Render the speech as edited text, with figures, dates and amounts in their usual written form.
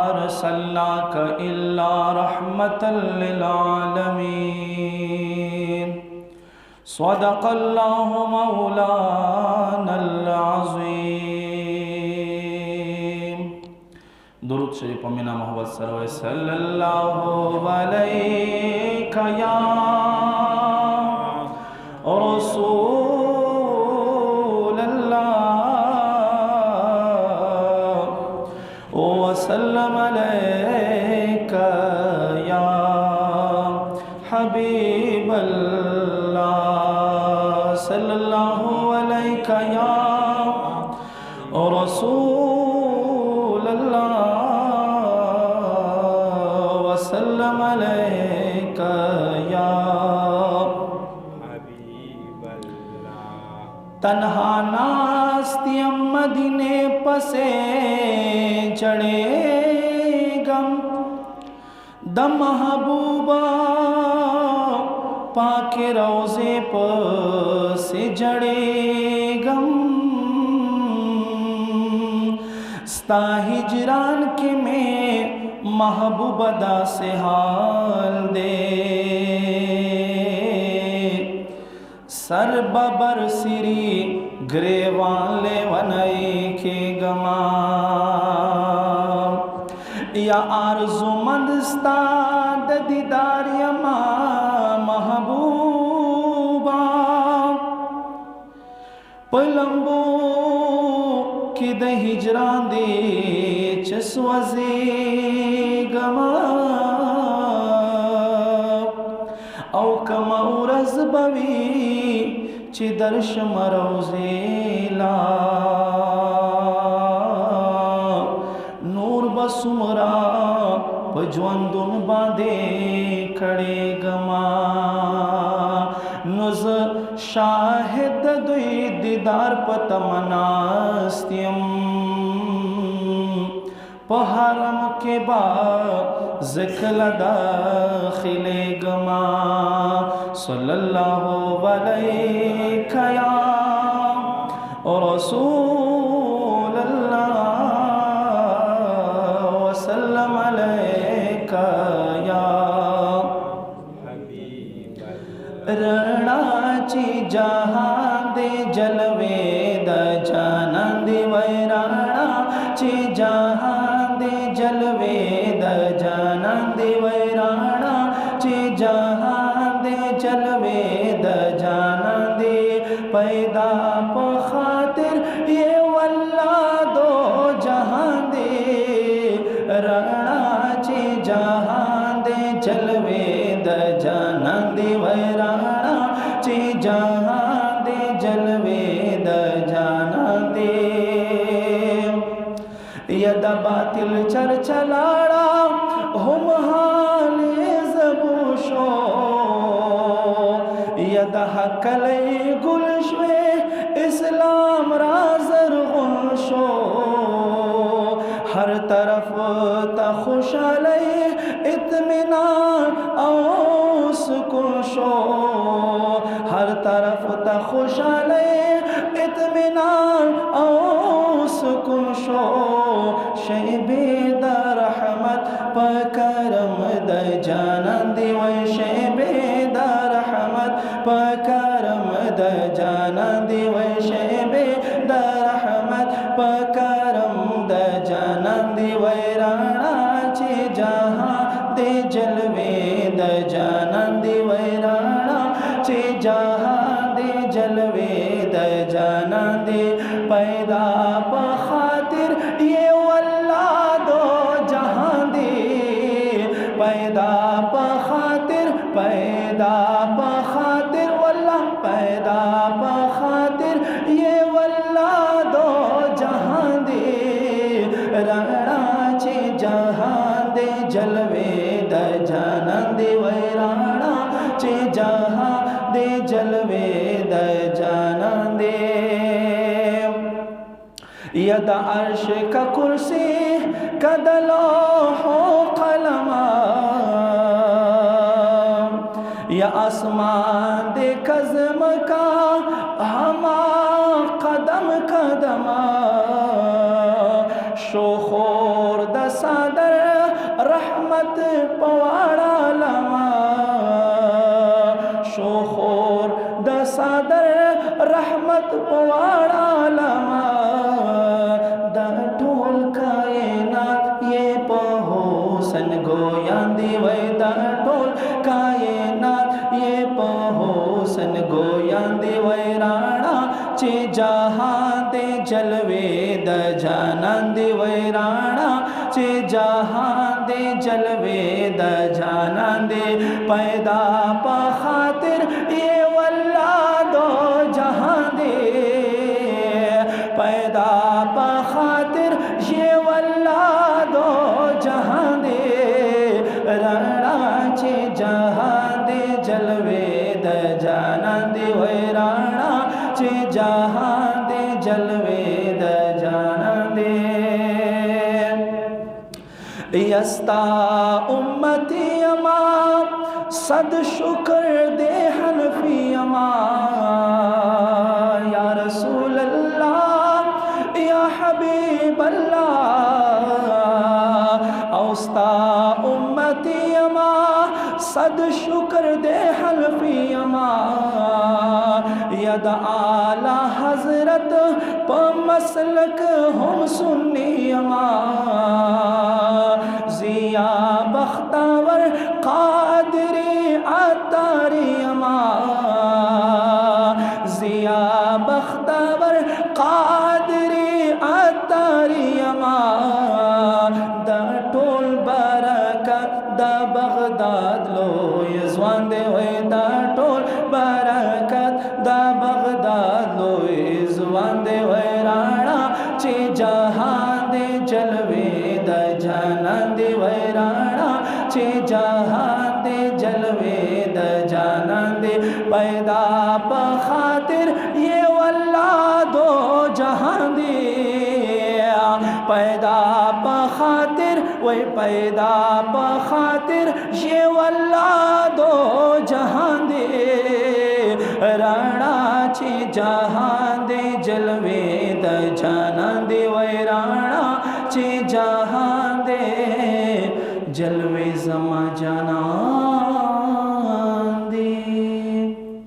अरसलनाक इल्ला रहमतल लिल आलमीन। सदक़ल्लाहु मौलानल अज़ीम। दुरूद शरीफ मिना मोहब्बत सरवर सल्लल्लाहु अलैका या रसूलल्लाह वसल्लम अलैका या हबीबल्लाह सल्लल्लाहु अलैका या रसूलल्लाह वसल्लम अलैका या तन्हा नास्तियम मदीने पसे चढ़े गम दम महबूबा पाके रोज़े पर से जड़े गम स्ता हिजरान के में महबूबदा से हाल दे सर बबर सिरी ग्रेवाले वनई के गमा या आरज़ुमंदस्ता दीदार यमा महबूबा पलंबो कि द हिजरान दे चस्वजे गमा औ कमौरज बवी चिदर्श मरोजेला नूर बसुमरा पजवंदुन बांधे खड़े गमा नुज शाहिद दुई दीदार पतमनास्त्यम पहरम के बाद ज़िक्र दाखिले गमा सल्लल्लाहु अलैका या रसूलल्लाह वसल्लम अलैका या रणाची जहां दे जलवे द जानंद वैराणा ची जहां दे जलवे द जानंद वैराणा ची जहां दे जलवे द जानंद पैदा पखातिर ये वल्ला दो जहां दे राणा ची जहां दे जलवे द जानंद वैराणा ची जहां दे जलवे द जानंद यद बातिल चरचलाड़ा हम हाले ज़बूशो यद हकले गुलशवे इस्लाम राज़र गुलशो हर तरफ तखुशले इत्मीनान औस कुशो हर तरफ तखुशले इत्मीनान औस कुशो शैबे द रहमत पकरम द जानंद वै शैबे द रहमत पकरम द जानंद वै शैबे द रहमत पकरम द जानंद वै राणा चे जहां दे जलवे द जानंद वै राणा चे जहां दे जलवे द जानंद पैदा पखातिर ये वल्ला दो जहां दे पैदा पखातिर वल्ला पैदा पखातिर ये वल्ला दो जहां दे राणा चे जहां दे जलवे द जानंद वैराणा चे जहां दे जलवे द जानंद यद अर्श का कुर्सी कदलो हो कलमा या आसमान दे कज़म का हमा कदम कदमा शोखो शोखोर द सादर रहमत पवाड़ा लमा शोखोर द सादर रहमत पवाड़ा लमा द ढोल कायनात ये पहोसन गोयांदी वै द ढोल कायनात ये पहोसन गोयांदी वै राणा चे जहां दे जलवे द जानंदी वै राणा चे जहां दे जलवे द जानंदे पैदा पखातिर ये वल्ला दो जहां दे पैदा पखातिर ये वल्ला दो जहां दे राणा चे जहां दे जलवे द जानंदे वै राणा चे जहां दे जलवे द जानंदे यस्ता उम्मती अमा सद शुक्र दे हनफी अमा या रसूल अल्लाह या हबीब अल्लाह औस्ता उम्मती अमा सद शुक्र दे हनफी अमा यद आला हजरत प मसलक हम सुन्नी अमा जिया बख्तावर कादरी अतारी अमा जिया बख्तावर कादरी अतारी अमा द टोल बरकत द बगदाद लो यजवान दे होए द टोल बरकत द बगदाद लो यजवान दे होए राणा चे जहां दे जलवे द जानंदे वै राणा चे जहां दे जलवे द जानंदे पैदा पखातिर ये वल्ला दो जहां दे पैदा पखातिर वही पैदा पखातिर ये वल्ला दो जहां दे राणा चे जहां दे जलवे द जानंदे वै राणा चे जहां दे जलवे जमा जाना